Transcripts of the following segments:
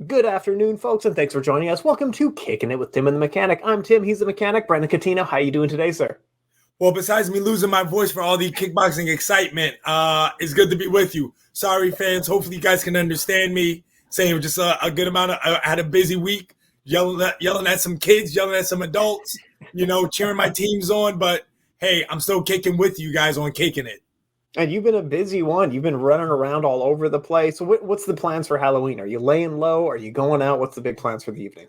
Good afternoon, folks, and thanks for joining us. Welcome to Kicking It with Tim and the Mechanic. I'm Tim, he's the mechanic. Brandon Cuttino, how you doing today, sir? Well, besides me losing my voice for all the kickboxing excitement, it's good to be with you. Sorry, fans. Hopefully, you guys can understand me. Saying just a good amount of. I had a busy week, yelling at some kids, yelling at some adults. Cheering my teams on. But hey, I'm still kicking with you guys on kicking it. And you've been a busy one. You've been running around all over the place. So what's the plans for Halloween? Are you laying low? Are you going out? What's the big plans for the evening?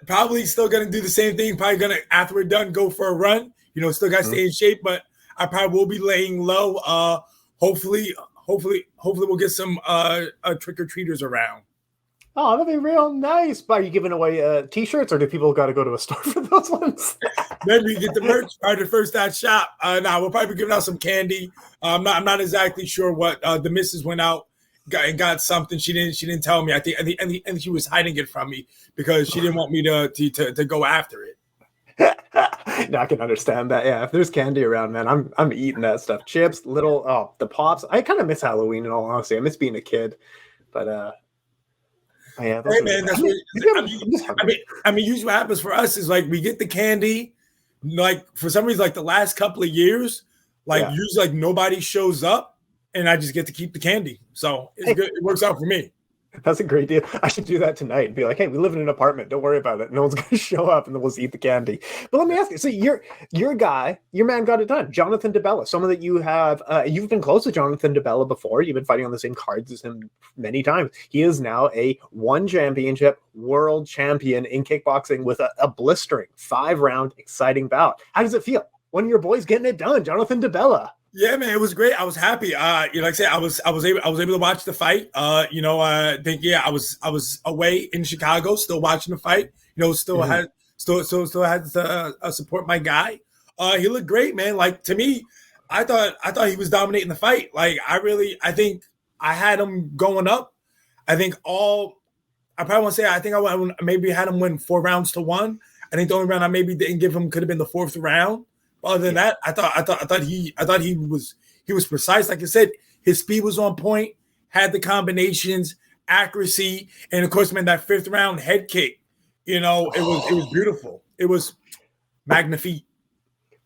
Probably still gonna do the same thing. Probably gonna after we're done go for a run. Still gotta stay in shape, but I probably will be laying low. Hopefully we'll get some trick or treaters around. Oh, that'd be real nice. Are you giving away t-shirts, or do people got to go to a store for those ones? Maybe get the merch. Probably the first that shop. We'll probably be giving out some candy. I'm not exactly sure what the missus went out and got something. She didn't tell me. I think she was hiding it from me because she didn't want me to go after it. No, I can understand that. Yeah, if there's candy around, man, I'm eating that stuff. Chips, the pops. I kind of miss Halloween, in all honesty. I miss being a kid, but yeah. Hey man, that's what I mean. Usually, what happens for us is like we get the candy. Like for some reason, like the last couple of years, usually like nobody shows up, and I just get to keep the candy. So it's good. It works out for me. That's a great deal. I should do that tonight and be like, hey, we live in an apartment. Don't worry about it. No one's going to show up, and then we'll eat the candy. But let me ask you. So your man got it done. Jonathan DeBella, someone that you have, you've been close to Jonathan DeBella before. You've been fighting on the same cards as him many times. He is now a one championship world champion in kickboxing with a blistering 5-round exciting bout. How does it feel? One of your boys getting it done, Jonathan DeBella. Yeah, man, it was great. I was happy. Like I said, I was able to watch the fight. I was away in Chicago, still watching the fight. Still had to support my guy. He looked great, man. Like to me, I thought he was dominating the fight. Like I think I had him going up. I probably want to say I think I maybe had him win 4 rounds to 1. I think the only round I maybe didn't give him could have been the 4th round. Other than that, I thought he was precise. Like I said, his speed was on point, had the combinations, accuracy, and of course, man, that 5th round head kick. It was beautiful. It was magnifique.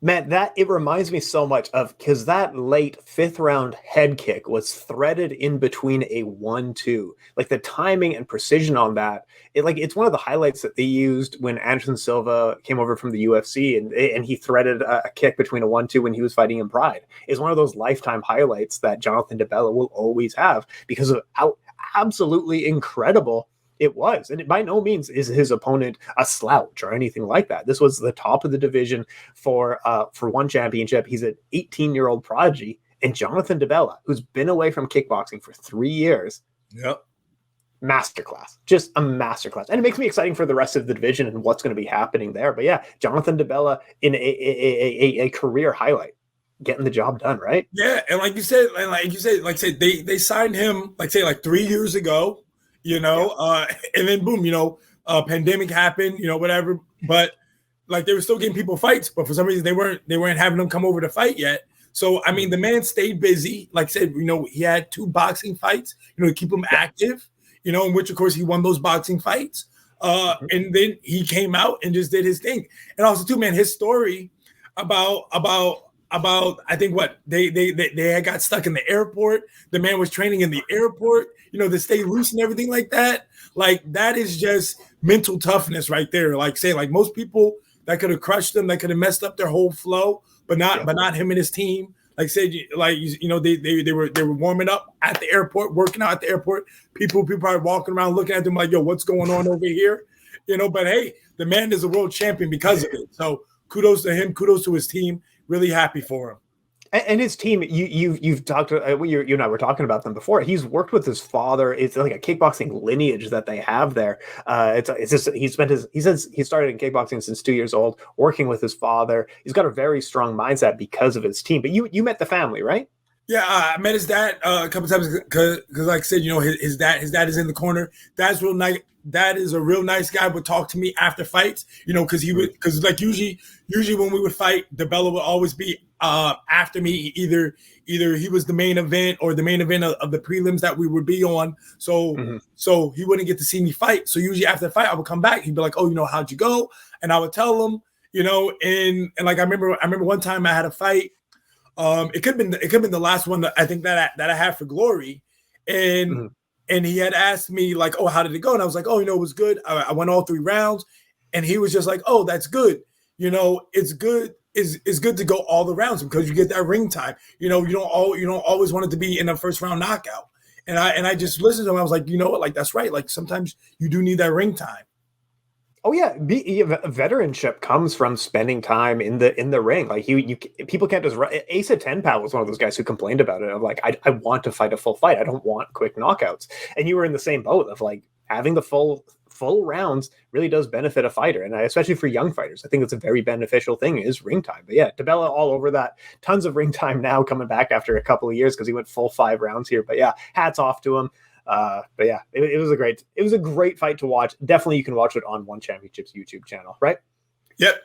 Man, it reminds me so much of, because that late 5th round head kick was threaded in between a 1-2. Like the timing and precision on that, it's one of the highlights that they used when Anderson Silva came over from the UFC and he threaded a kick between a 1-2 when he was fighting in Pride. It's one of those lifetime highlights that Jonathan DeBella will always have because of how absolutely incredible it was. And by no means is his opponent a slouch or anything like that. This was the top of the division for one championship. He's an 18-year-old prodigy. And Jonathan DeBella, who's been away from kickboxing for 3 years, yep, masterclass, just a masterclass. And it makes me exciting for the rest of the division and what's going to be happening there. But yeah, Jonathan DeBella in a career highlight, getting the job done, right? Yeah, and like you said, they signed him 3 years ago. And then boom, pandemic happened, whatever. But like they were still getting people fights, but for some reason they weren't having them come over to fight yet. So I mean, the man stayed busy. Like I said, he had 2 boxing fights, to keep him active. In which of course he won those boxing fights. And then he came out and just did his thing. And also too, man, his story about I think what they had got stuck in the airport. The man was training in the airport, to stay loose and everything like that. Like that is just mental toughness right there. Like say, like most people that could have crushed them, that could have messed up their whole flow, but not him and his team. Like said, they were warming up at the airport, working out at the airport. People probably walking around looking at them like, yo, what's going on over here? But hey, the man is a world champion because of it. So kudos to him, kudos to his team. Really happy for him. And his team, you've talked to, you and I were talking about them before. He's worked with his father. It's like a kickboxing lineage that they have there. It's just he says he started in kickboxing since 2 years old, working with his father. He's got a very strong mindset because of his team. But you met the family, right? Yeah, I met his dad a couple times because, like I said, his dad is in the corner. Dad's real nice. Dad is a real nice guy. Would talk to me after fights, because like usually when we would fight, DeBella would always be after me. Either he was the main event or the main event of the prelims that we would be on. So he wouldn't get to see me fight. So usually after the fight, I would come back. He'd be like, "Oh, how'd you go?" And I would tell him, and like I remember one time I had a fight. It could have been the last one that I think that I had for Glory, and he had asked me like, "Oh, how did it go?" And I was like, "Oh, it was good. I went all 3 rounds," and he was just like, "Oh, that's good. It's good. It's good to go all the rounds because you get that ring time. You don't always want it to be in a first round knockout." And I just listened to him. I was like, you know what? Like that's right. Like sometimes you do need that ring time. Oh yeah, veteranship comes from spending time in the ring. Like you people can't just run. Asa Tenpal was one of those guys who complained about it. Of like, I want to fight a full fight. I don't want quick knockouts. And you were in the same boat of like having the full rounds really does benefit a fighter, and especially for young fighters, I think it's a very beneficial thing is ring time. But yeah, DeBella all over that. Tons of ring time now coming back after a couple of years because he went full 5 rounds here. But yeah, hats off to him. But yeah, it was a great fight to watch. Definitely you can watch it on One Championship's YouTube channel, right? Yep.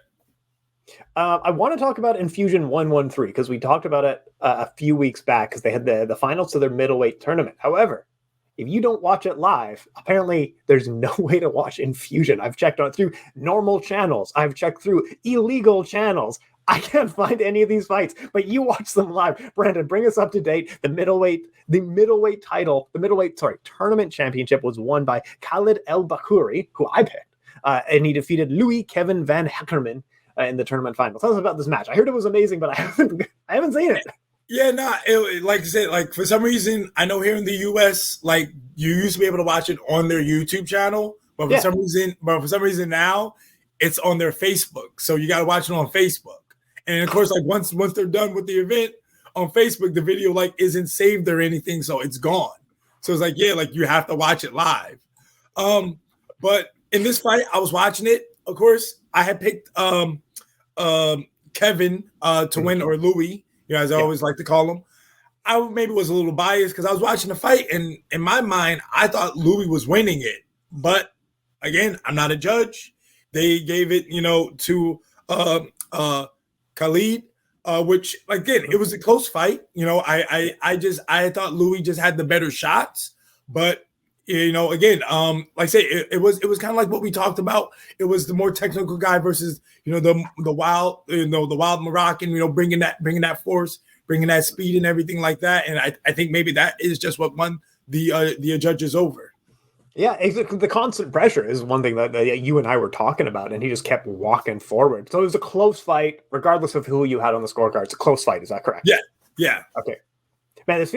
I want to talk about Enfusion 113 because we talked about it a few weeks back because they had the finals to their middleweight tournament. However, if you don't watch it live, apparently there's no way to watch Enfusion. I've checked on it through normal channels. I've checked through illegal channels. I can't find any of these fights, but you watch them live. Brandon, bring us up to date. The middleweight tournament championship was won by Khalid El Bakouri, who I picked, and he defeated Louis Kevin Van Heckerman in the tournament final. Tell us about this match. I heard it was amazing, but I haven't seen it. Yeah, like I said, like for some reason, I know here in the U.S., like you used to be able to watch it on their YouTube channel, but for some reason now it's on their Facebook. So you got to watch it on Facebook. And of course, like once they're done with the event on Facebook, the video like isn't saved or anything, so it's gone. So it's like, yeah, like you have to watch it live. But in this fight, I was watching it. Of course, I had picked Kevin to win, or Louis, as I always like to call him. I maybe was a little biased because I was watching the fight, and in my mind, I thought Louis was winning it. But again, I'm not a judge. They gave it, to Khalid, which again, it was a close fight. I thought Louis just had the better shots, but again, like I say, it was kind of like what we talked about. It was the more technical guy versus the wild Moroccan, bringing that force, bringing that speed and everything like that. And I think maybe that is just what won the judges over. Yeah, the constant pressure is one thing that you and I were talking about, and he just kept walking forward. So it was a close fight, regardless of who you had on the scorecard. It's a close fight. Is that correct? Yeah. Okay. Man, this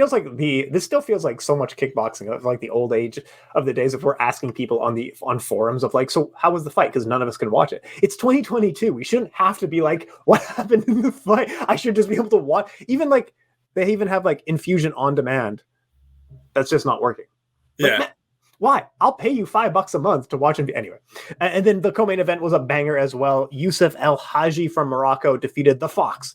still feels like so much kickboxing of like the old age of the days if we're asking people on forums of like, so how was the fight? Because none of us can watch it. It's 2022. We shouldn't have to be like, what happened in the fight? I should just be able to watch. Even like they even have like Enfusion on demand. That's just not working. Yeah. Man, why? I'll pay you $5 a month to watch it anyway. And then the co-main event was a banger as well. Yusuf El Haji from Morocco defeated the Fox,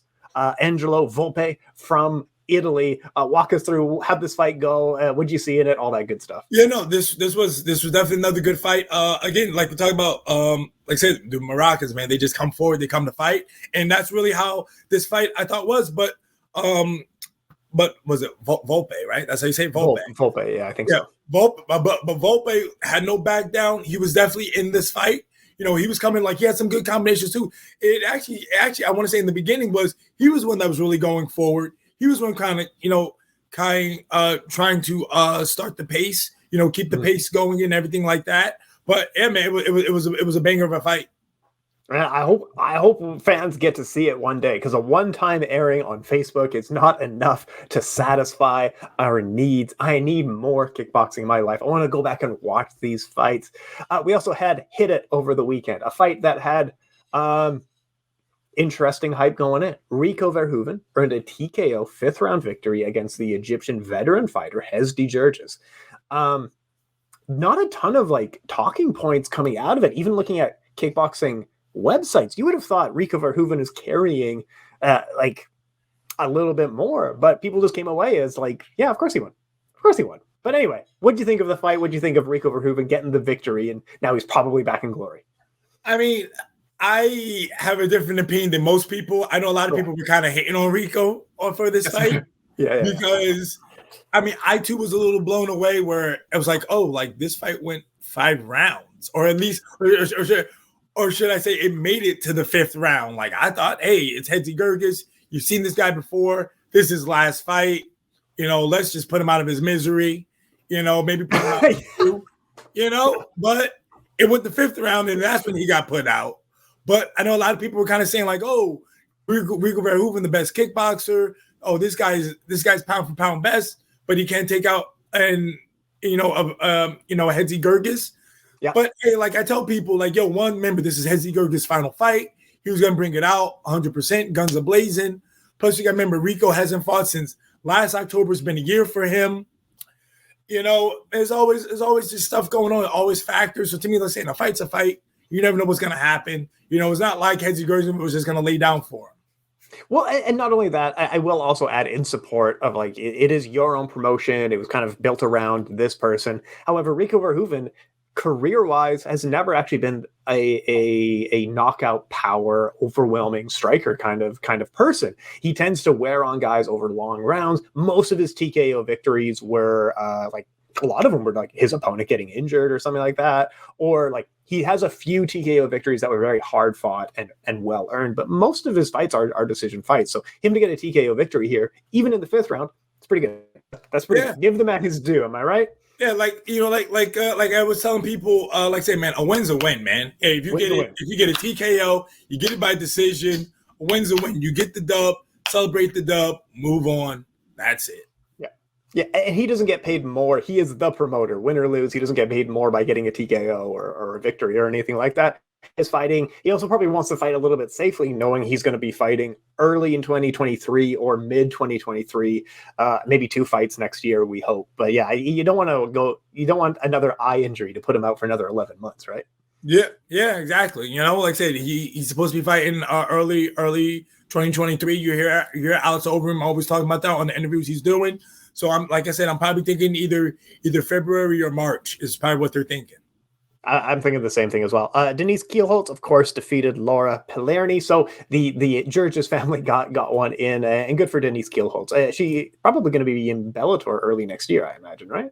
Angelo Volpe from Italy. Walk us through how this fight go. What'd you see in it? All that good stuff. Yeah, no, this was definitely another good fight. Again, like we talked about, like I said, the Moroccans, man, they just come forward, they come to fight, and that's really how this fight I thought was. But was it Volpe, right? That's how you say Volpe. Volpe, yeah, I think so. Volpe, but Volpe had no back down. He was definitely in this fight. He was coming like he had some good combinations too. It actually, I want to say in the beginning he was one that was really going forward. He was one kind of, trying to start the pace, keep the pace going and everything like that. But yeah, man, it was a banger of a fight. I hope fans get to see it one day, because a one-time airing on Facebook is not enough to satisfy our needs. I need more kickboxing in my life. I want to go back and watch these fights. We also had Hit It over the weekend, a fight that had interesting hype going in. Rico Verhoeven earned a TKO 5th round victory against the Egyptian veteran fighter Hezdi Gerges. Not a ton of like talking points coming out of it. Even looking at kickboxing websites, you would have thought Rico Verhoeven is carrying a little bit more, but people just came away as like, yeah, of course he won. Of course he won. But anyway, what do you think of the fight? What do you think of Rico Verhoeven getting the victory? And now he's probably back in glory. I mean, I have a different opinion than most people. I know a lot of people were kind of hating on Rico for this fight. Because, I mean, I too was a little blown away where it was like, oh, like this fight went 5 rounds, or at least, or should I say it made it to the 5th round. Like I thought, hey, it's Hedzi Gerges. You've seen this guy before. This is his last fight. You know, let's just put him out of his misery. You know, maybe put him out, you know, but it went the 5th round, and that's when he got put out. But I know a lot of people were kind of saying like, oh, Rico Verhoeven, the best kickboxer. Oh, this guy's pound for pound best, but he can't take out a Hedzi Gerges. Yeah. But hey, like I tell people, like, yo, remember this is Hedzi Gerges' final fight. He was gonna bring it out 100%, guns a blazing. Plus, you got to remember Rico hasn't fought since last October. It's been a year for him. You know, there's always just stuff going on, always factors. So to me, let's say a fight's a fight. You never know what's gonna happen. You know, it's not like Hedzi Gerges was just gonna lay down for him. Well, and not only that, I will also add in support of like it is your own promotion. It was kind of built around this person. However, Rico Verhoeven, career-wise, has never actually been a knockout power, overwhelming striker kind of person. He tends to wear on guys over long rounds. Most of his TKO victories were like a lot of them were like his opponent getting injured or something like that, or like he has a few TKO victories that were very hard fought and well earned, but most of his fights are decision fights. So him to get a TKO victory here, even in the 5th round, it's pretty good. That's pretty good. Give the man his due. Am I right? Yeah, like you know, like I was telling people, like say, man, a win's a win, man. Hey, if you get a TKO, you get it by decision. A win's a win. You get the dub, celebrate the dub, move on. That's it. Yeah, and he doesn't get paid more. He is the promoter. Win or lose, he doesn't get paid more by getting a TKO or a victory or anything like that. His fighting, he also probably wants to fight a little bit safely, knowing he's going to be fighting early in 2023 or mid 2023, maybe 2 fights next year, we hope. But yeah, you don't want another eye injury to put him out for another 11 months, right? Yeah, exactly. You know, like I said, he's supposed to be fighting early 2023. You hear Alex Overeem always talking about that on the interviews he's doing. So I'm probably thinking either February or March is probably what they're thinking. I'm thinking the same thing as well. Denise Kielholtz, of course, defeated Laura Palerni. So the Gerges family got one in, and good for Denise Kielholtz. She probably going to be in Bellator early next year, I imagine, right?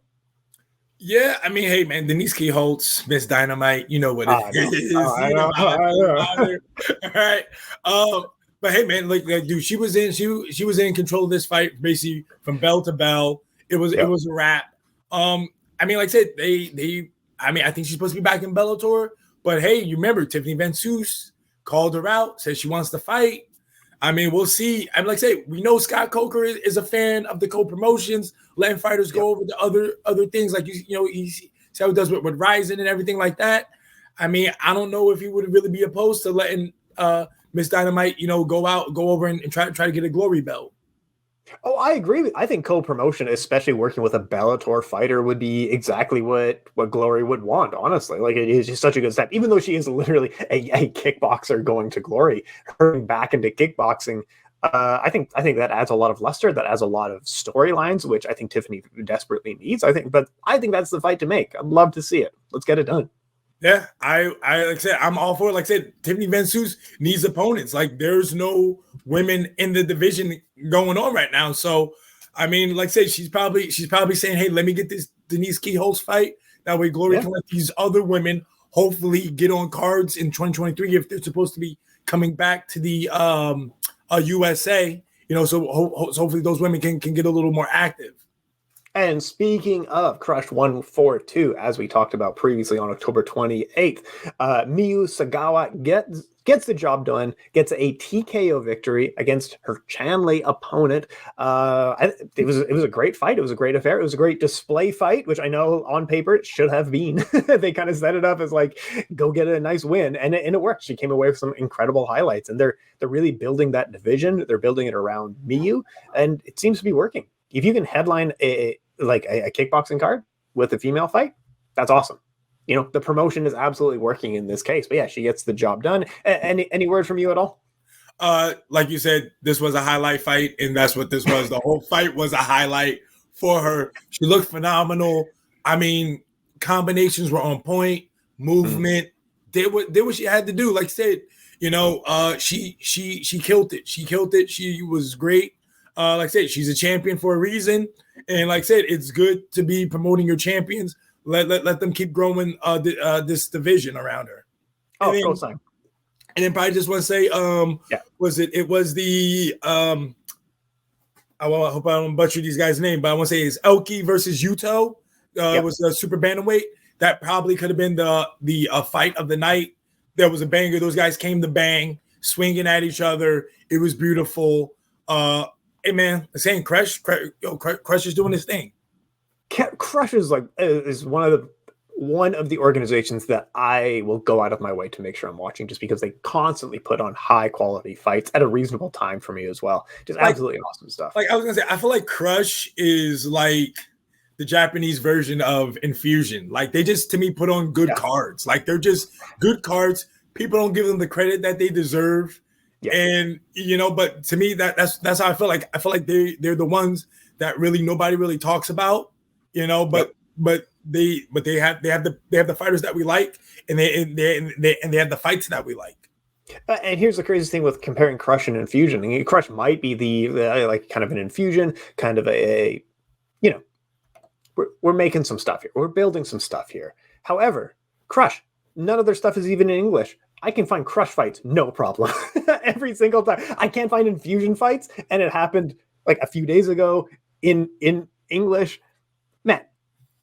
Yeah, I mean, hey, man, Denise Kielholtz, Miss Dynamite, you know what it is. I know. All right. But hey, man, like dude, she was in control of this fight basically from bell to bell. It was a wrap. I mean, like I said, I think she's supposed to be back in Bellator, but hey, you remember Tiffany Van Soos called her out, said she wants to fight. I mean, we'll see. I'm like I say, we know Scott Coker is a fan of the co-promotions, letting fighters go over the other things like you know he's how he does with Ryzen and everything like that. I mean, I don't know if he would really be opposed to letting Miss Dynamite, you know, go over and try to get a glory belt. Oh, I agree. I think co-promotion, especially working with a Bellator fighter, would be exactly what Glory would want, honestly. Like, it is just such a good step. Even though she is literally a kickboxer going to Glory, her back into kickboxing, I think that adds a lot of luster, that adds a lot of storylines, which I think Tiffany desperately needs. I think that's the fight to make. I'd love to see it. Let's get it done. Yeah, I like I said, I'm all for it. Like I said, Tiffany Van Soos needs opponents. Like, there's no women in the division going on right now. So, I mean, like I said, she's probably saying, hey, let me get this Denise Kielholtz fight. That way, Glory can let these other women hopefully get on cards in 2023 if they're supposed to be coming back to the USA. You know, so hopefully those women can get a little more active. And speaking of KRUSH 142, as we talked about previously on October 28th, Miyu Sagawa gets the job done, gets a TKO victory against her Chanley opponent. It was a great fight. It was a great affair. It was a great display fight, which I know on paper it should have been. They kind of set it up as like, go get a nice win, and it worked. She came away with some incredible highlights, and they're really building that division. They're building it around Miyu, and it seems to be working. If you can headline a kickboxing card with a female fight, that's awesome. You know, the promotion is absolutely working in this case. But yeah, she gets the job done. Any word from you at all? Like you said, this was a highlight fight, and that's what this was. The whole fight was a highlight for her. She looked phenomenal. I mean, combinations were on point, movement, did what she had to do. Like I said, she killed it. She killed it. She was great. Like I said, she's a champion for a reason. And like I said, it's good to be promoting your champions. Let them keep growing this division around her. Oh, and then, co-sign. And then probably just want to say, it was the I hope I don't butcher these guys' name, but I want to say it's Elki versus Yuto. It was a super bantamweight. That probably could have been the fight of the night. There was a banger. Those guys came to bang, swinging at each other. It was beautiful. Hey man, saying KRUSH is doing his thing. KRUSH is one of the organizations that I will go out of my way to make sure I'm watching, just because they constantly put on high quality fights at a reasonable time for me as well. Just absolutely awesome stuff. Like I was gonna say, I feel like KRUSH is like the Japanese version of Enfusion. Like they just, to me, put on good cards. Like they're just good cards. People don't give them the credit that they deserve. Yeah. And but to me, that's how I feel like. I feel like they're the ones that really nobody really talks about. But they have the fighters that we like, and they have the fights that we like. And here's the craziest thing with comparing KRUSH and Enfusion. I mean, KRUSH might be the like kind of an Enfusion, kind of a we're making some stuff here. We're building some stuff here. However, KRUSH, none of their stuff is even in English. I can find KRUSH fights, no problem. Every single time. I can't find Enfusion fights, and it happened like a few days ago in English. Man,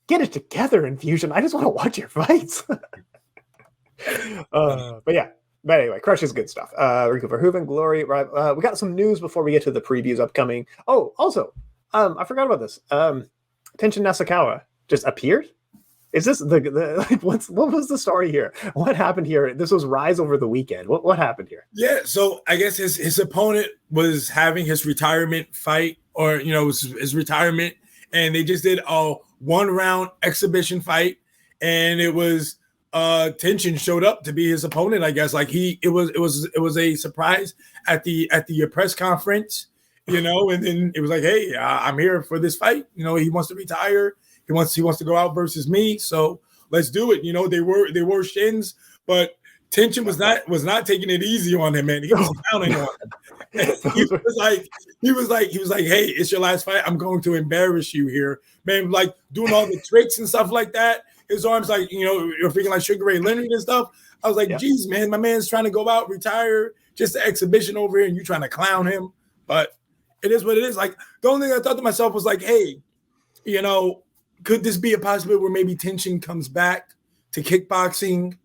get it together, Enfusion. I just want to watch your fights. But anyway, KRUSH is good stuff. Rico Verhoeven, Glory. We got some news before we get to the previews upcoming. Oh, also, I forgot about this. Tenshin Nasukawa just appeared. Is this what was the story here? What happened here? This was Rise over the weekend. What happened here? Yeah, so I guess his opponent was having his retirement fight, or his retirement, and they just did a 1-round exhibition fight, and it was Tenshin showed up to be his opponent. I guess it was a surprise at the press conference, and then it was like, hey, I'm here for this fight. He wants to retire. He wants to go out versus me. So let's do it. They were shins, but Tenshin was not taking it easy on him, man. He was pounding on him. He was like, hey, it's your last fight. I'm going to embarrass you here, man. Like doing all the tricks and stuff like that. His arms you're freaking like Sugar Ray Leonard and stuff. I was like, geez, man, my man's trying to go out, retire, just an exhibition over here, and you trying to clown him. But it is what it is. Like the only thing I thought to myself was like, hey, could this be a possibility where maybe Tenshin comes back to kickboxing,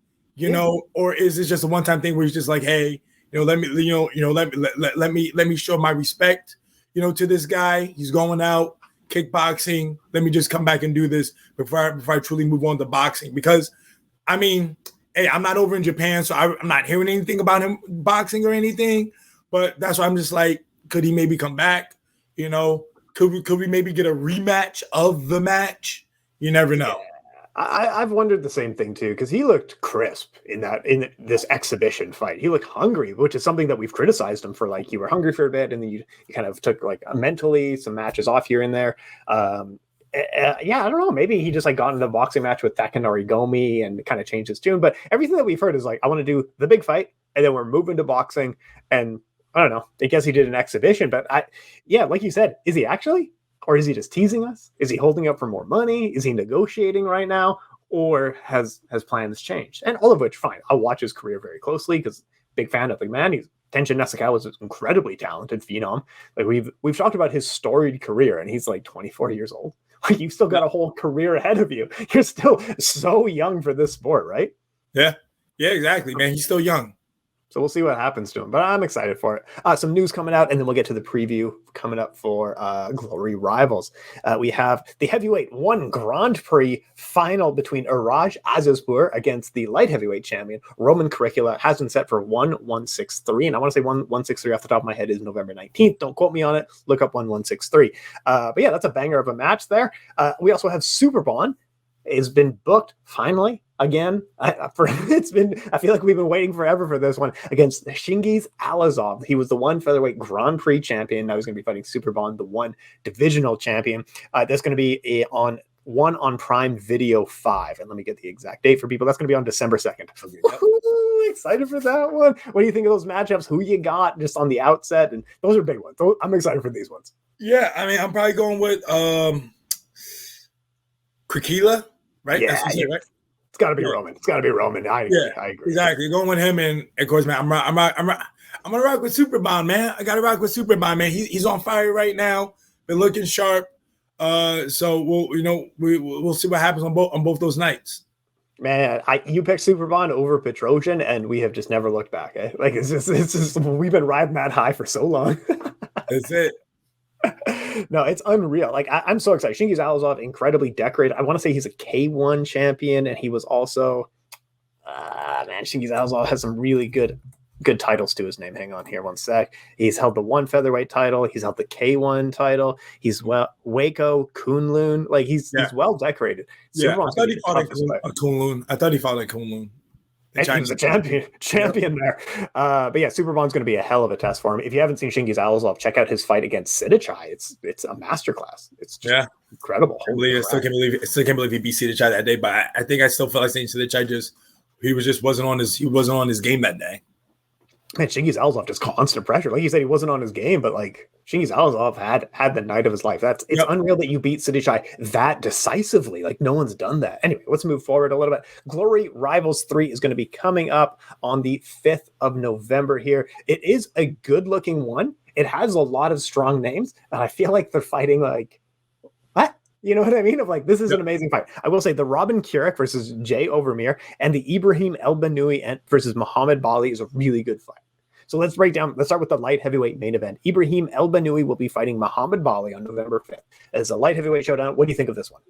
or is this just a one-time thing where he's just like, hey, let me show my respect, to this guy. He's going out kickboxing. Let me just come back and do this before I truly move on to boxing. Because, I mean, hey, I'm not over in Japan, so I'm not hearing anything about him boxing or anything. But that's why I'm just like, could he maybe come back? Could we maybe get a rematch of the match? You never know. Yeah. I've wondered the same thing too, because he looked crisp in this exhibition fight. He looked hungry, which is something that we've criticized him for. Like, you were hungry for a bit, and then you kind of took mentally some matches off here and there. I don't know. Maybe he just got into a boxing match with Takanori Gomi and kind of changed his tune. But everything that we've heard is like, I want to do the big fight, and then we're moving to boxing. And I don't know. I guess he did an exhibition, but like you said, is he actually? Or is he just teasing us? Is he holding up for more money? Is he negotiating right now? Or has plans changed? And all of which, fine. I'll watch his career very closely because big fan of the man. Tenshin Nasukawa is an incredibly talented phenom. Like we've talked about his storied career, and he's like 24 years old. Like, you've still got a whole career ahead of you. You're still so young for this sport, right? Yeah, exactly, man. He's still young. So we'll see what happens to him, but I'm excited for it. Some news coming out, and then we'll get to the preview coming up for Glory Rivals. We have the heavyweight 1 Grand Prix final between Iraj Azizpur against the light heavyweight champion Roman Curricula. Has been set for 1163, and I want to say 1163 off the top of my head is November 19th. Don't quote me on it. Look up 1163. But yeah, that's a banger of a match there. We also have Super Bond. Has been booked finally again. I feel like we've been waiting forever for this one against Shingiz Alazov. He was the one featherweight Grand Prix champion. Now he's going to be fighting Superbond, the one divisional champion. That's going to be on Prime Video 5. And let me get the exact date for people. That's going to be on December 2nd. Ooh, excited for that one. What do you think of those matchups? Who you got just on the outset? And those are big ones. I'm excited for these ones. Yeah, I mean, I'm probably going with Krikila, right? Yeah, that's what you say, right? It's got to be Roman. It's got to be Roman. I agree. Exactly. Going with him, and of course, man, I'm gonna rock with Superbond, man. I gotta rock with Superbond, man. He's on fire right now. Been looking sharp. So we'll see what happens on both those nights. Man, you picked Superbond over Petrosian, and we have just never looked back. Eh? Like it's just we've been riding that high for so long. That's it. No, it's unreal. Like I'm so excited. Shingiz Alazov, incredibly decorated. I want to say he's a K1 champion, and he was also Shingiz Alazov has some really good titles to his name. Hang on here one sec. He's held the one featherweight title. He's held the K1 title. He's Waco, Kunlun. Like he's well decorated. Yeah, I thought he fought a Kunlun. I thought he fought a Kunlun. He was a champion there. But yeah, Superbond's going to be a hell of a test for him. If you haven't seen Shingiz Alazov, check out his fight against Sidichai. It's a masterclass. It's just incredible. I still can't believe he beat Sidichai that day. But I think I still feel like saying Sidichai wasn't on his game that day. Man, Shingiz Alazov just constant pressure. Like you said, he wasn't on his game, but like Shingiz Alazov had the night of his life. It's unreal that you beat Sidichai that decisively. Like no one's done that. Anyway, let's move forward a little bit. Glory Rivals 3 is going to be coming up on the 5th of November here. It is a good looking one. It has a lot of strong names, and I feel like they're fighting like what? You know what I mean? Of like, this is an amazing fight. I will say the Robin Kirik versus Jay Overmere and the Ibrahim Elbanoui versus Muhammad Bali is a really good fight. So let's start with the light heavyweight main event. Ibrahim Elbanoui will be fighting Muhammad Bali on November 5th. As a light heavyweight showdown, what do you think of this one?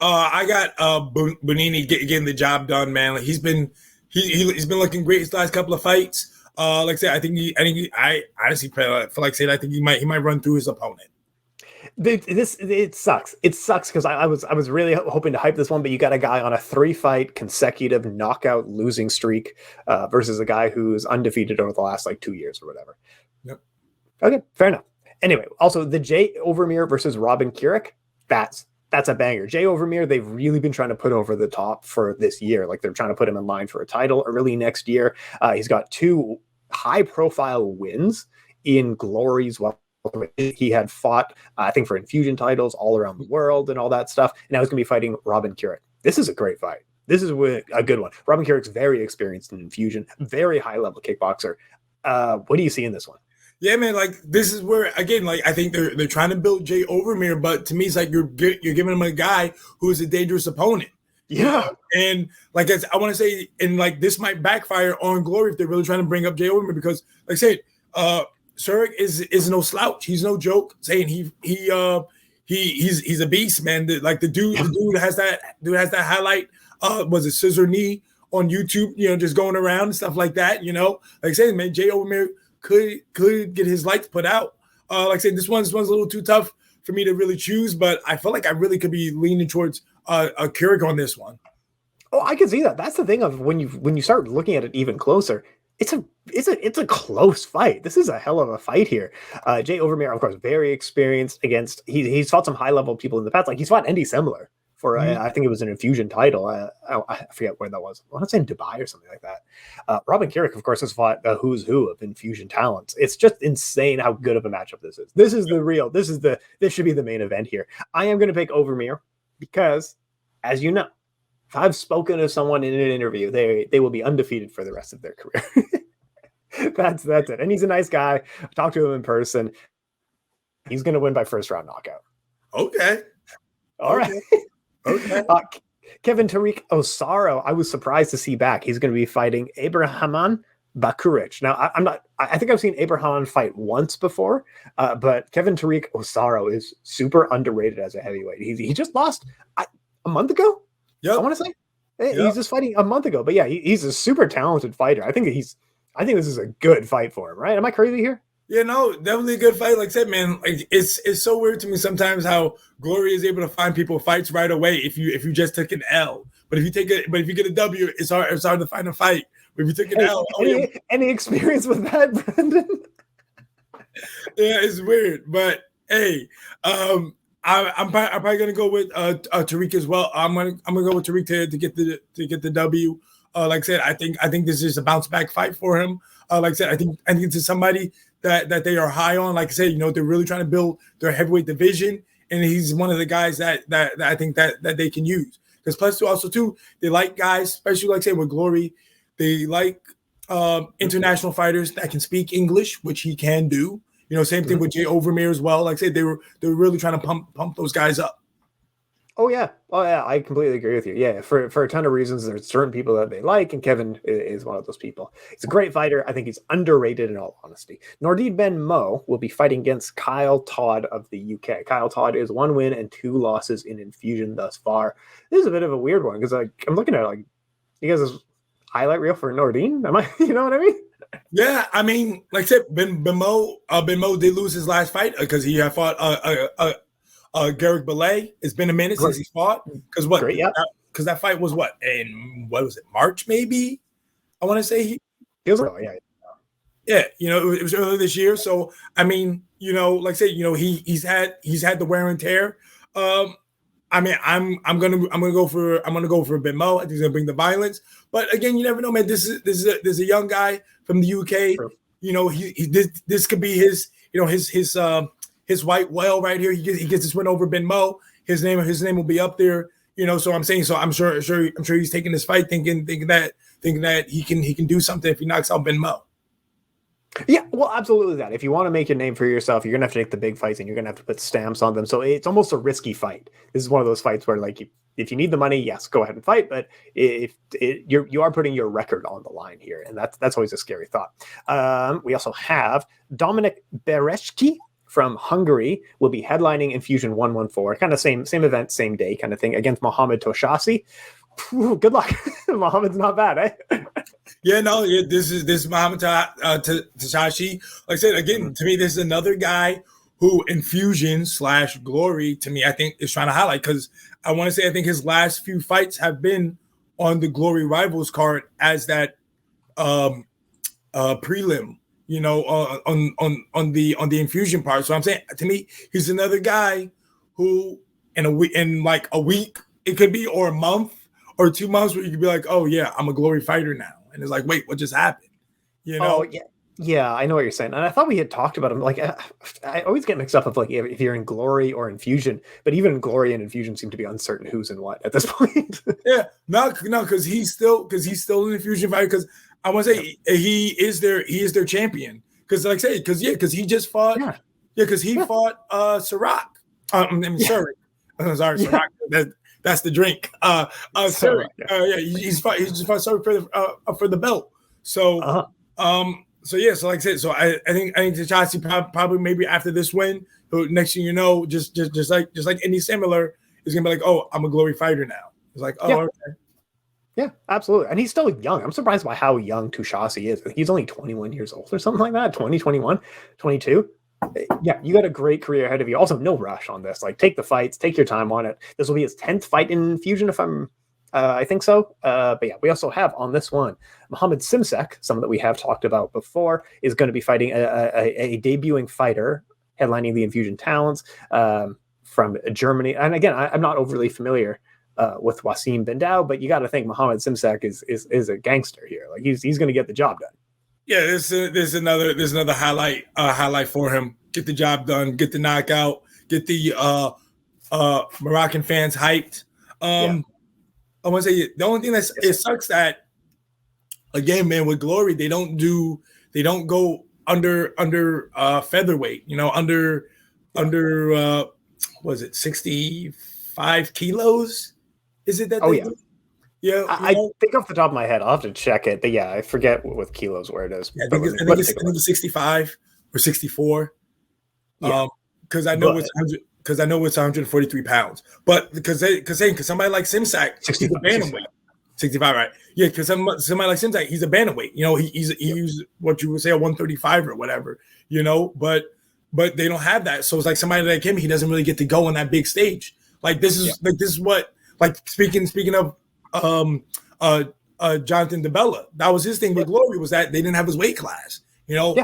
I got Bonini getting the job done, man. Like he's been looking great his last couple of fights. Like I said, I honestly feel like saying I think he might run through his opponent. It sucks. It sucks because I was really hoping to hype this one, but you got a guy on a 3-fight consecutive knockout losing streak versus a guy who's undefeated over the last like 2 years or whatever. Yep. Okay, fair enough. Anyway, also the Jay Overmere versus Robin Kirik. That's a banger. Jay Overmere, they've really been trying to put over the top for this year. Like they're trying to put him in line for a title early next year. He's got 2 high-profile wins in Glory's he had fought, I think, for Enfusion titles all around the world and all that stuff. And now he's going to be fighting Robin Kirik. This is a great fight. This is a good one. Robin Kirik's very experienced in Enfusion, very high-level kickboxer. What do you see in this one? Yeah, man, like this is where, again, like I think they're trying to build Jay Overmere, but to me, it's like you're giving him a guy who is a dangerous opponent. Yeah. And like I want to say, and like this might backfire on Glory if they're really trying to bring up Jay Overmere because, like I said, Surik is no slouch. He's no joke. Saying he's a beast, man. The dude has that highlight. Was it scissor knee on YouTube? You know, just going around and stuff like that. You know, like I said, man, Jay Overmere could get his lights put out. Like I said, this one's a little too tough for me to really choose, but I feel like I really could be leaning towards a Kirik on this one. Oh, I can see that. That's the thing of when you start looking at it even closer. It's a close fight. This is a hell of a fight here. Jay Overmere, of course, very experienced against. He's fought some high level people in the past. Like he's fought Andy Semler for I think it was an Enfusion title. I forget where that was. I want to say in Dubai or something like that. Robin Kirik, of course, has fought the who's who of Enfusion talents. It's just insane how good of a matchup this is. This is the real. This should be the main event here. I am going to pick Overmere because, as you know, if I've spoken to someone in an interview, they will be undefeated for the rest of their career. That's it. And he's a nice guy. I talked to him in person. He's going to win by first round knockout. Okay. All right. Okay. Kevin Tariq Osaro, I was surprised to see back. He's going to be fighting Abrahaman Bakuric. Now, I think I've seen Abraham fight once before, but Kevin Tariq Osaro is super underrated as a heavyweight. He just lost a month ago. Yeah, I want to say he's just fighting a month ago, but yeah, he's a super talented fighter. I think this is a good fight for him, right? Am I crazy here? Yeah, no, definitely a good fight. Like I said, man, like it's so weird to me sometimes how Glory is able to find people fights right away if you just took an L. But if you get a W, it's hard to find a fight. But if you take an L, any experience with that, Brandon? Yeah, it's weird, but hey, I'm probably gonna go with Tariq as well. I'm gonna go with Tariq to get the W. Like I said, I think this is a bounce back fight for him. Like I said, I think this is somebody that they are high on. Like I said, they're really trying to build their heavyweight division, and he's one of the guys that I think that they can use. Because plus also they like guys, especially like I said with Glory, they like international fighters that can speak English, which he can do. Same thing with Jay Overmare as well. Like I said, they were really trying to pump those guys up. Oh yeah, I completely agree with you. Yeah, for a ton of reasons, there's certain people that they like, and Kevin is one of those people. He's a great fighter. I think he's underrated in all honesty. Nordine Ben Mo will be fighting against Kyle Todd of the UK. Kyle Todd is 1 win and 2 losses in Enfusion thus far. This is a bit of a weird one because I'm looking at you guys' highlight reel for Nordine. Am I? You know what I mean? Yeah, I mean, like I said, Ben Mo did lose his last fight because he had fought Garrick Belay. It's been a minute since he's fought. Because Because that fight was what was it, March maybe? I want to say it was earlier this year. So I mean, like I said, he's had the wear and tear. I mean, I'm gonna go for Ben Mo. I think he's gonna bring the violence. But again, you never know, man. This is a young guy from the UK. True. This could be his white whale right here. He gets this win over Ben Mo. His name will be up there. So I'm saying. So I'm sure he's taking this fight thinking that he can do something if he knocks out Ben Mo. Yeah, well, absolutely that. If you want to make a name for yourself, you're going to have to take the big fights and you're going to have to put stamps on them. So it's almost a risky fight. This is one of those fights where, if you need the money, yes, go ahead and fight. But you are putting your record on the line here, and that's always a scary thought. We also have Dominic Bereshki from Hungary will be headlining Enfusion 114, kind of same event, same day kind of thing, against Mohamed Toshasi. Good luck. Mohamed's not bad, eh? Yeah, no, this is Mohamed Toshasi. Like I said, again, to me, this is another guy who Enfusion / Glory, to me, I think is trying to highlight, because I want to say I think his last few fights have been on the Glory Rivals card as that prelim, on the Enfusion part. So I'm saying, to me, he's another guy who in a week, it could be, or a month or 2 months, where you could be like, oh yeah, I'm a Glory fighter now. And it's like, wait, what just happened? Oh, yeah, I know what you're saying. And I thought we had talked about him. I always get mixed up of if you're in Glory or Enfusion, but even in Glory and Enfusion seem to be uncertain who's in what at this point. Yeah, no, because he's still an Enfusion fighter. Because I want to say he is their champion. Because like I say, because he just fought. Yeah, because he fought Sirac. Sorry, Sirac. That's the drink. Sirac. He just fought Sirac for the belt. So. So like I said, so I think Toshasi probably maybe after this win, next thing you know, just like any similar, is gonna be like, oh, I'm a Glory fighter now. It's like, oh, okay. Yeah, absolutely. And he's still young. I'm surprised by how young Toshasi is. He's only 21 years old or something like that. 20, 21, 22. Yeah, you got a great career ahead of you. Also, no rush on this. Take the fights, take your time on it. This will be his 10th fight in Enfusion, if I think so. But yeah, we also have on this one, Mohamed Simsek, someone that we have talked about before, is going to be fighting a debuting fighter, headlining the Enfusion Talents from Germany. And again, I'm not overly familiar with Wasim Bindao, but you got to think Mohamed Simsek is a gangster here. He's going to get the job done. Yeah, there's another highlight for him. Get the job done, get the knockout, get the Moroccan fans hyped. I want to say the only thing it sucks that, again, man, with Glory, they don't go under featherweight, under was it 65 kilos? Is it that? Oh, yeah. I think off the top of my head, I'll have to check it, but yeah, I forget with kilos where it is. Yeah, I think it's 65 or 64. Because I know it's 100. Because I know it's 143 pounds, but because somebody like Simsek, he's a bantamweight, 65, right? Yeah, because somebody like Simsek, he's a bantamweight. He's what you would say a 135 or whatever. But they don't have that. So it's like somebody like him, he doesn't really get to go on that big stage. This is what speaking of Jonathan DeBella. That was his thing with Glory, was that they didn't have his weight class. So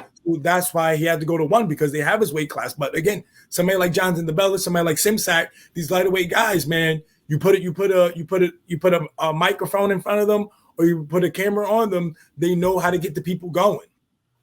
that's why he had to go to one, because they have his weight class. But again, somebody like Jonathan DeBella, somebody like Simsack, these lighter weight guys, man, you put a microphone in front of them, or you put a camera on them, they know how to get the people going.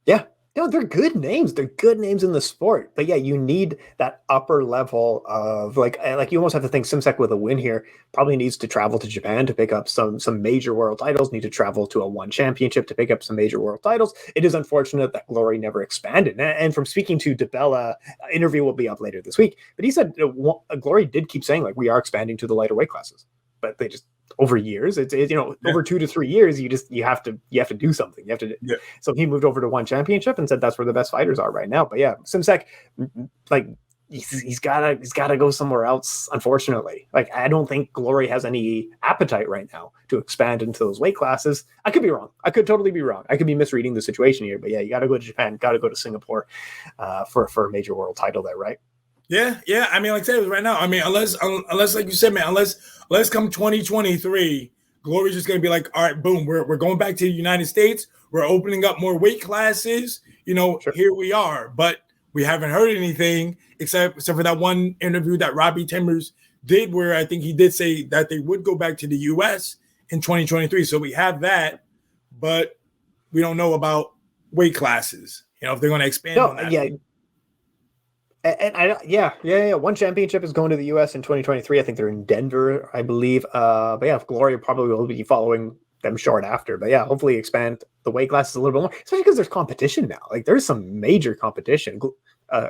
Yeah. No, they're good names. They're good names in the sport. But yeah, you need that upper level of like you almost have to think Simsek with a win here probably needs to travel to Japan to pick up some major world titles, need to travel to a one championship to pick up some major world titles. It is unfortunate that Glory never expanded. And from speaking to DeBella, interview will be up later this week, but he said Glory did keep saying like we are expanding to the lighter weight classes, but they just over years, it's over 2 to 3 years, you have to do something. You have to. Yeah. So he moved over to one championship and said that's where the best fighters are right now. But yeah, Simsek, like he's gotta go somewhere else. Unfortunately, like I don't think Glory has any appetite right now to expand into those weight classes. I could be wrong. I could totally be wrong. I could be misreading the situation here. But yeah, you got to go to Japan, got to go to Singapore for a major world title there, right? Yeah. I mean, like I said, right now, I mean, unless like you said, man, unless come 2023, Glory's just gonna be like, all right, boom, we're going back to the United States. We're opening up more weight classes. Sure. Here we are, but we haven't heard anything except for that one interview that Robbie Timbers did, where I think he did say that they would go back to the U.S. in 2023. So we have that, but we don't know about weight classes. If they're going to expand on that. Yeah. And one championship is going to the U.S. in 2023. I think they're in Denver, I believe. But yeah, Glory probably will be following them short after. But yeah, hopefully expand the weight classes a little bit more, especially because there's competition now. Like there's some major competition.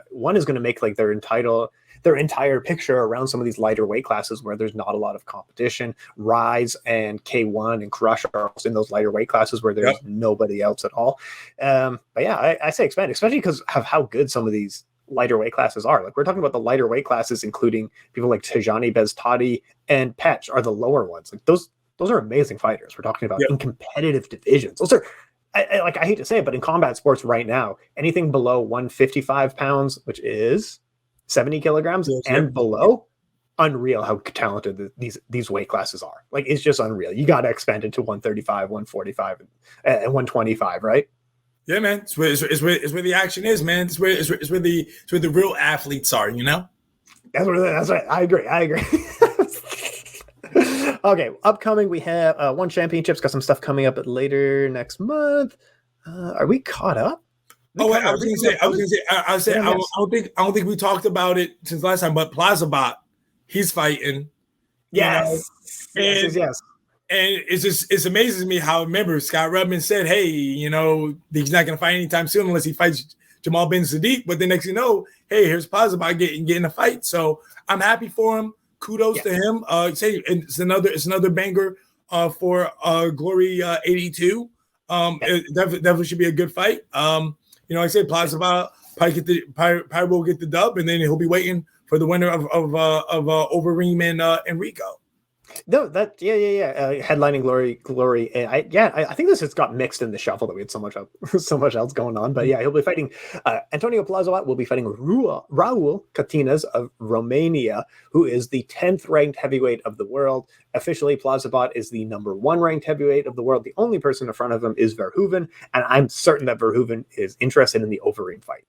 One is going to make like their entire picture around some of these lighter weight classes where there's not a lot of competition. Rise and K1 and KRUSH are in those lighter weight classes where there's nobody else at all. But yeah, I say expand, especially because of how good some of these lighter weight classes are. Like we're talking about the lighter weight classes, including people like Tejani Beztadi and Petch are the lower ones. Like those are amazing fighters. We're talking about in competitive divisions. Those are, I hate to say it, but in combat sports right now, anything below 155 pounds, which is 70 kilograms and below, unreal how talented these weight classes are. Like it's just unreal. You got to expand it to 135, 145, and 125, right? Yeah, man. It's where the action is, man. It's where the real athletes are, That's right. I agree. Okay, upcoming we have one championships. Got some stuff coming up later next month. Are we caught up? I was gonna say. I don't think we talked about it since last time. But Plazibat, he's fighting. Yes. And it amazes me how, remember, Scott Rudman said, hey, he's not going to fight anytime soon unless he fights Jamal Ben Sadiq. But the next you know, hey, here's Plazibat getting a fight. So I'm happy for him. Kudos to him. It's another banger for Glory 82. It definitely should be a good fight. I said Plazibat probably will get the dub, and then he'll be waiting for the winner of Overeem and Rico. No, headlining Glory. And I think this has got mixed in the shuffle that we had so much else going on. But yeah, he'll be fighting Antonio Plazibat will be fighting Raul Catinas of Romania, who is the 10th ranked heavyweight of the world. Officially, Plazibat is the number 1 ranked heavyweight of the world. The only person in front of him is Verhoeven, and I'm certain that Verhoeven is interested in the Overeem fight.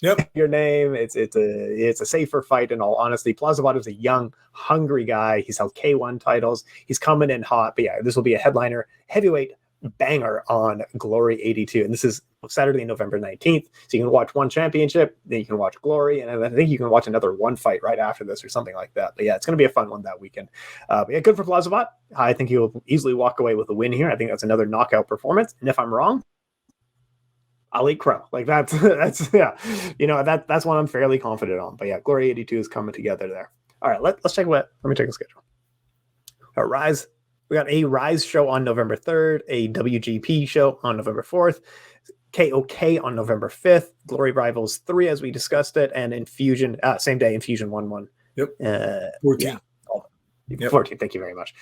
Yep. Your name. It's a safer fight. In all honesty, Plazibat is a young, hungry guy. He's held K1 titles. He's coming in hot. But yeah, this will be a headliner heavyweight banger on Glory 82, and this is Saturday, November 19th. So you can watch one championship, then you can watch Glory, and I think you can watch another one fight right after this or something like that. But yeah, it's going to be a fun one that weekend. But yeah, good for Plazibat. I think he'll easily walk away with a win here. I think that's another knockout performance. And if I'm wrong, I'll eat crow. Like that's that's one I'm fairly confident on. But yeah, Glory 82 is coming together there. All right, let's check let me check the schedule. Rise. We got a Rise show on November 3rd, a WGP show on November 4th, KOK on November 5th, Glory Rivals 3 as we discussed it, and Enfusion, same day, Enfusion 1-1. Yep. 14. Yeah. Yep. 14. Thank you very much.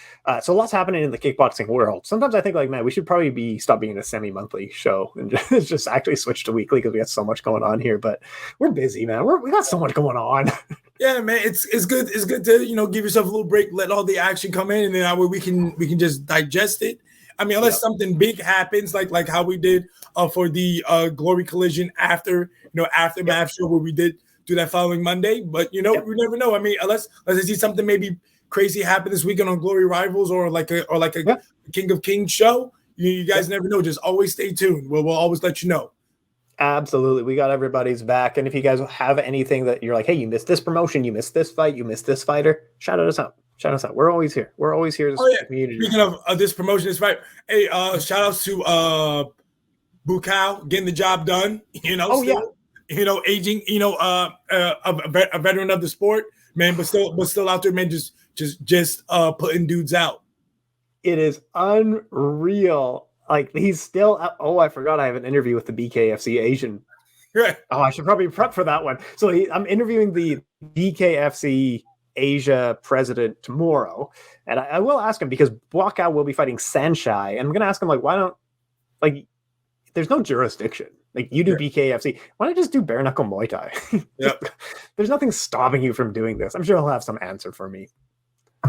So lots happening in the kickboxing world. Sometimes I think like, man, we should probably stop being a semi-monthly show and just actually switch to weekly because we got so much going on here. But we're busy, man. We got so much going on. Yeah, man, it's good. It's good to give yourself a little break, let all the action come in, and then that way we can just digest it. I mean, unless something big happens, like how we did for the Glory Collision after aftermath show where we did do that following Monday. But we never know. I mean, unless I see something maybe crazy happen this weekend on Glory Rivals or like a King of Kings show. You guys never know. Just always stay tuned. We'll always let you know. Absolutely. We got everybody's back. And if you guys have anything that you're like, hey, you missed this promotion, you missed this fight, you missed this fighter, shout us out. Shout us out. We're always here. We're always here to support the community. Speaking of this promotion, this fight, hey, shout outs to Buakaw getting the job done. Aging, a veteran of the sport, man, but still out there, man, just putting dudes out. It is unreal. Like he's still. I forgot I have an interview with the BKFC Asian. Right. Oh, I should probably prep for that one. So I'm interviewing the BKFC Asia president tomorrow, and I will ask him because Buakaw will be fighting Sanshai, and I'm going to ask him there's no jurisdiction. Like you do BKFC, why don't you just do bare knuckle Muay Thai? Yep. There's nothing stopping you from doing this. I'm sure he'll have some answer for me.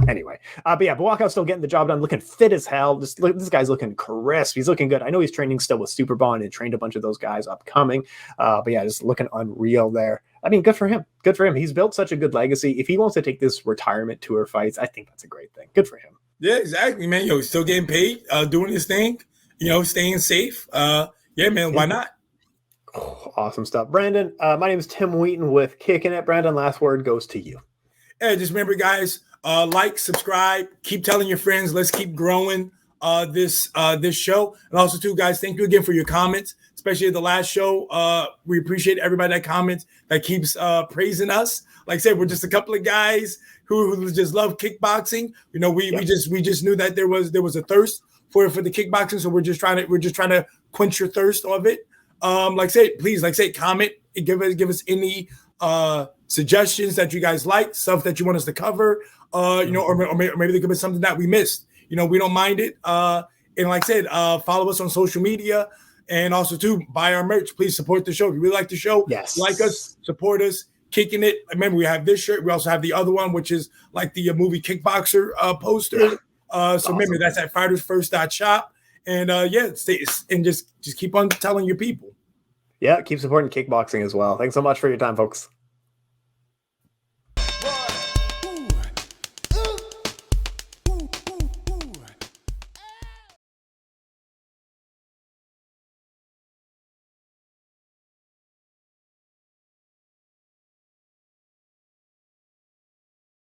Anyway, but yeah, Buakaw's still getting the job done, looking fit as hell. This guy's looking crisp. He's looking good. I know he's training still with Super Bond and trained a bunch of those guys upcoming. But yeah, just looking unreal there. I mean, good for him. Good for him. He's built such a good legacy. If he wants to take this retirement tour fights, I think that's a great thing. Good for him. Yeah, exactly, man. He's still getting paid, doing his thing, staying safe. Yeah, man, why not? Oh, awesome stuff. Brandon, my name is Tim Wheaton with Kickin It. Brandon, last word goes to you. Hey, just remember, guys, like, subscribe, keep telling your friends. Let's keep growing this show. And also, too, guys, thank you again for your comments, especially at the last show. We appreciate everybody that comments, that keeps praising us. Like I said, we're just a couple of guys who just love kickboxing. We just knew that there was a thirst for the kickboxing, so we're just trying to quench your thirst of it. Please comment, give us any suggestions that you guys like, stuff that you want us to cover, or maybe there could be something that we missed. We don't mind it. And like I said, follow us on social media, and also too buy our merch. Please support the show. If you really like the show, like us, support us, Kicking It. Remember, we have this shirt. We also have the other one, which is like the movie Kickboxer poster. So remember, that's at fightersfirst.shop. And stay and just keep on telling your people. Yeah, keep supporting kickboxing as well. Thanks so much for your time, folks.